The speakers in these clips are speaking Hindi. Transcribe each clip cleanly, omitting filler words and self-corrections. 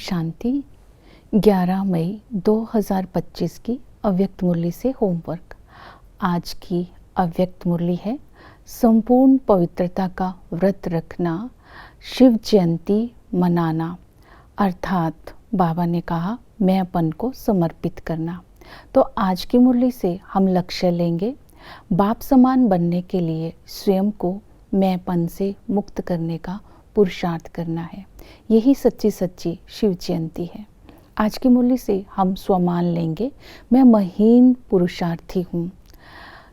शांति। 11 मई 2025 की अव्यक्त मुरली से होमवर्क। आज की अव्यक्त मुरली है संपूर्ण पवित्रता का व्रत रखना, शिव जयंती मनाना, अर्थात बाबा ने कहा मैंपन को समर्पित करना। तो आज की मुरली से हम लक्ष्य लेंगे बाप समान बनने के लिए स्वयं को मैंपन से मुक्त करने का पुरुषार्थ करना है। यही सच्ची सच्ची शिव जयंती है। आज की मुरली से हम स्वमान लेंगे मैं महीन पुरुषार्थी हूँ।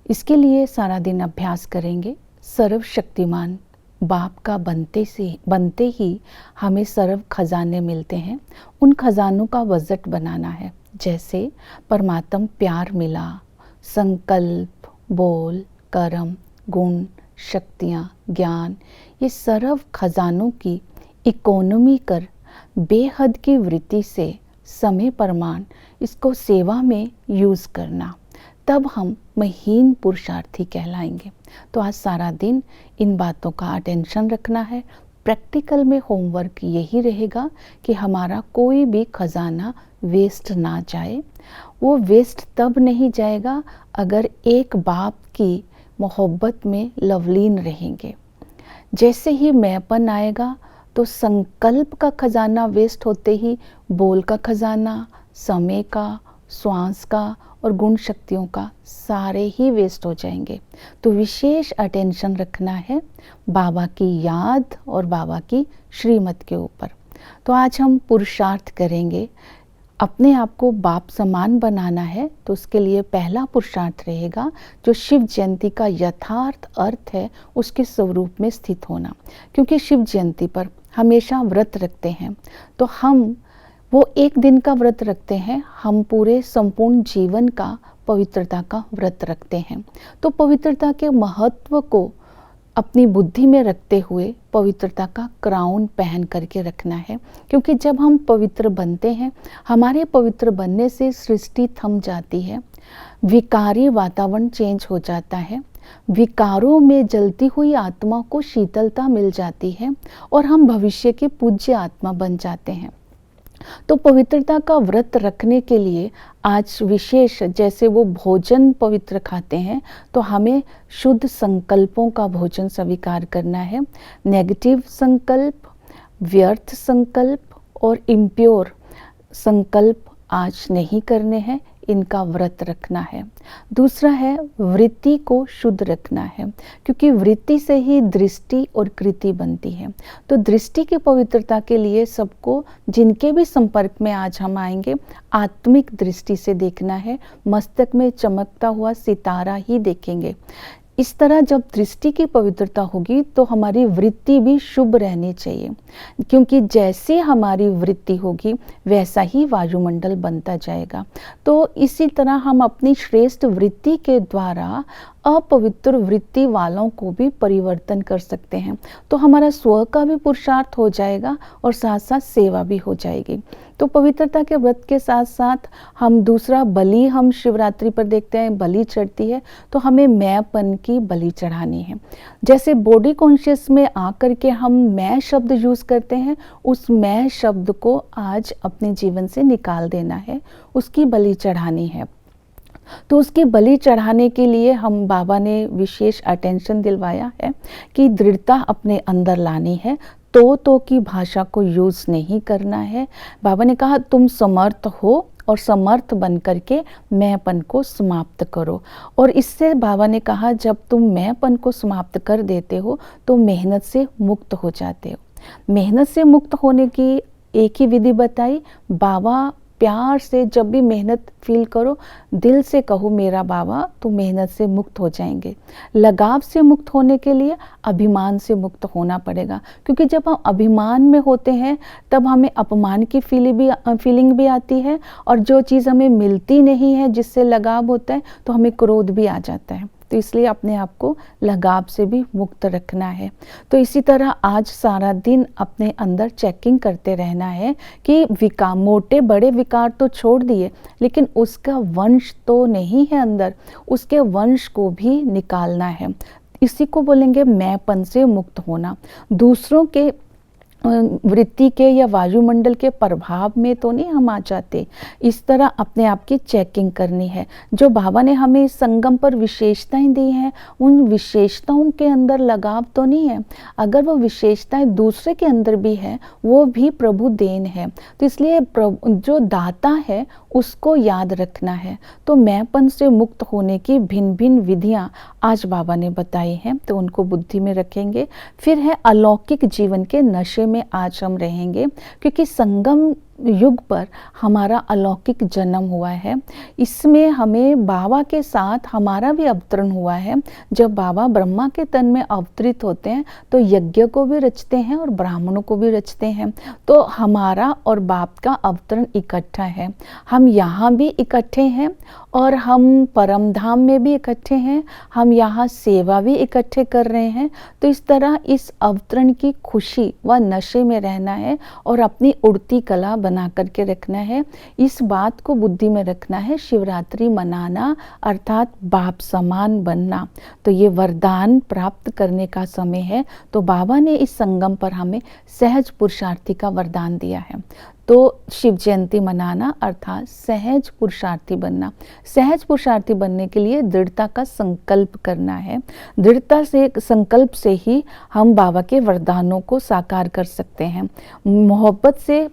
इसके लिए सारा दिन अभ्यास करेंगे। सर्वशक्तिमान बाप का बनते ही हमें सर्व खजाने मिलते हैं। उन खजानों का बजट बनाना है। जैसे परमात्म प्यार मिला, संकल्प, बोल, कर्म, गुण, शक्तियाँ, ज्ञान, ये सर्व खजानों की इकोनॉमी कर बेहद की वृत्ति से समय प्रमाण इसको सेवा में यूज़ करना, तब हम महीन पुरुषार्थी कहलाएंगे। तो आज सारा दिन इन बातों का अटेंशन रखना है। प्रैक्टिकल में होमवर्क यही रहेगा कि हमारा कोई भी खजाना वेस्ट ना जाए। वो वेस्ट तब नहीं जाएगा अगर एक बाप की मोहब्बत में लवलीन रहेंगे। जैसे ही मैंपन आएगा तो संकल्प का खजाना वेस्ट होते ही बोल का खजाना, समय का, श्वास का और गुण शक्तियों का सारे ही वेस्ट हो जाएंगे। तो विशेष अटेंशन रखना है बाबा की याद और बाबा की श्रीमत के ऊपर। तो आज हम पुरुषार्थ करेंगे, अपने आप को बाप समान बनाना है। तो उसके लिए पहला पुरुषार्थ रहेगा जो शिव जयंती का यथार्थ अर्थ है उसके स्वरूप में स्थित होना। क्योंकि शिव जयंती पर हमेशा व्रत रखते हैं, तो हम वो एक दिन का व्रत रखते हैं, हम पूरे संपूर्ण जीवन का पवित्रता का व्रत रखते हैं। तो पवित्रता के महत्व को अपनी बुद्धि में रखते हुए पवित्रता का क्राउन पहन करके रखना है। क्योंकि जब हम पवित्र बनते हैं, हमारे पवित्र बनने से सृष्टि थम जाती है, विकारी वातावरण चेंज हो जाता है, विकारों में जलती हुई आत्मा को शीतलता मिल जाती है और हम भविष्य के पूज्य आत्मा बन जाते हैं। तो पवित्रता का व्रत रखने के लिए आज विशेष, जैसे वो भोजन पवित्र खाते हैं, तो हमें शुद्ध संकल्पों का भोजन स्वीकार करना है। नेगेटिव संकल्प, व्यर्थ संकल्प और इम्प्योर संकल्प आज नहीं करने हैं, इनका व्रत रखना है। दूसरा है वृत्ति को शुद्ध रखना है, क्योंकि वृत्ति से ही दृष्टि और कृति बनती है। तो दृष्टि की पवित्रता के लिए सबको, जिनके भी संपर्क में आज हम आएंगे, आत्मिक दृष्टि से देखना है। मस्तक में चमकता हुआ सितारा ही देखेंगे। इस तरह जब दृष्टि की पवित्रता होगी तो हमारी वृत्ति भी शुभ रहनी चाहिए, क्योंकि जैसे हमारी वृत्ति होगी वैसा ही वायुमंडल बनता जाएगा। तो इसी तरह हम अपनी श्रेष्ठ वृत्ति के द्वारा अपवित्र वृत्ति वालों को भी परिवर्तन कर सकते हैं। तो हमारा स्व का भी पुरुषार्थ हो जाएगा और साथ साथ सेवा भी हो जाएगी। तो पवित्रता के व्रत के साथ साथ हम दूसरा बलि, हम शिवरात्रि पर देखते हैं बलि चढ़ती है, तो हमें मैंपन की बलि चढ़ानी है। जैसे बॉडी कॉन्शियस में आकर के हम मैं शब्द यूज़ करते हैं, उस मैं शब्द को आज अपने जीवन से निकाल देना है, उसकी बलि चढ़ानी है। तो उसकी बलि चढ़ाने के लिए हम बाबा ने विशेष अटेंशन दिलवाया है कि दृढ़ता अपने अंदर लानी है। तो की भाषा को यूज़ नहीं करना है। बाबा ने कहा तुम समर्थ हो और समर्थ बन करके मैंपन को समाप्त करो। और इससे बाबा ने कहा जब तुम मैंपन को समाप्त कर देते हो तो मेहनत से मुक्त हो जाते हो। मेहनत से मुक्त होने की एक ही विधि बताई। बाबा प्यार से जब भी मेहनत फील करो, दिल से कहो मेरा बाबा, तो मेहनत से मुक्त हो जाएंगे। लगाव से मुक्त होने के लिए अभिमान से मुक्त होना पड़ेगा, क्योंकि जब हम अभिमान में होते हैं तब हमें अपमान की फीलिंग भी आती है, और जो चीज़ हमें मिलती नहीं है, जिससे लगाव होता है, तो हमें क्रोध भी आ जाता है। तो इसलिए अपने आप को लगाव से भी मुक्त रखना है। तो इसी तरह आज सारा दिन अपने अंदर चेकिंग करते रहना है कि मोटे बड़े विकार तो छोड़ दिए, लेकिन उसका वंश तो नहीं है अंदर, उसके वंश को भी निकालना है। इसी को बोलेंगे मैंपन से मुक्त होना। दूसरों के वृत्ति के या वायुमंडल के प्रभाव में तो नहीं हम आ जाते। इस तरह अपने आप की चेकिंग करनी है। जो बाबा ने हमें इस संगम पर विशेषताएं दी हैं, उन विशेषताओं के अंदर लगाव तो नहीं है। अगर वो विशेषताएं दूसरे के अंदर भी है, वो भी प्रभु देन है। तो इसलिए जो दाता है उसको याद रखना है। तो मैंपन से मुक्त होने की भिन्न भिन्न विधियां आज बाबा ने बताई हैं, तो उनको बुद्धि में रखेंगे। फिर है अलौकिक जीवन के नशे में आज हम रहेंगे, क्योंकि संगम युग पर हमारा अलौकिक जन्म हुआ है। इसमें हमें बाबा के साथ हमारा भी अवतरण हुआ है। जब बाबा ब्रह्मा के तन में अवतरित होते हैं तो यज्ञ को भी रचते हैं और ब्राह्मणों को भी रचते हैं। तो हमारा और बाप का अवतरण इकट्ठा है। हम यहाँ भी इकट्ठे हैं और हम परम धाम में भी इकट्ठे हैं। हम यहाँ सेवा भी इकट्ठे कर रहे हैं। तो इस तरह इस अवतरण की खुशी व नशे में रहना है और अपनी उड़ती कला बना करके रखना है। इस बात को बुद्धि में रखना है। शिवरात्रि मनाना अर्थात बाप समान बनना, तो ये वरदान प्राप्त करने का समय है। तो बाबा ने इस संगम पर हमें सहज पुरुषार्थी का वरदान दिया है। तो शिव जयंती मनाना अर्थात सहज पुरुषार्थी बनना। सहज पुरुषार्थी बनने के लिए दृढ़ता का संकल्प करना है। दृढ़ता से संकल्प से ही हम बाबा के वरदानों को साकार कर सकते हैं। मोहब्बत से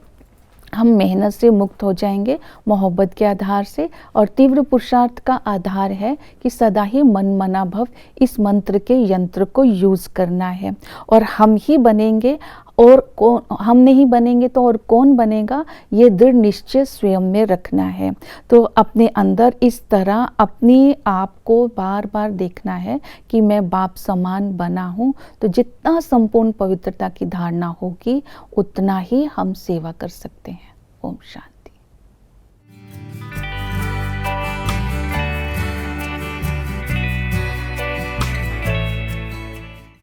हम मेहनत से मुक्त हो जाएंगे, मोहब्बत के आधार से। और तीव्र पुरुषार्थ का आधार है कि सदा ही मन मना भव, इस मंत्र के यंत्र को यूज करना है। और हम ही बनेंगे, और कौन, हम नहीं बनेंगे तो और कौन बनेगा, ये दृढ़ निश्चय स्वयं में रखना है। तो अपने अंदर इस तरह अपने आप को बार बार देखना है कि मैं बाप समान बना हूँ। तो जितना संपूर्ण पवित्रता की धारणा होगी उतना ही हम सेवा कर सकते हैं। ओम शांति।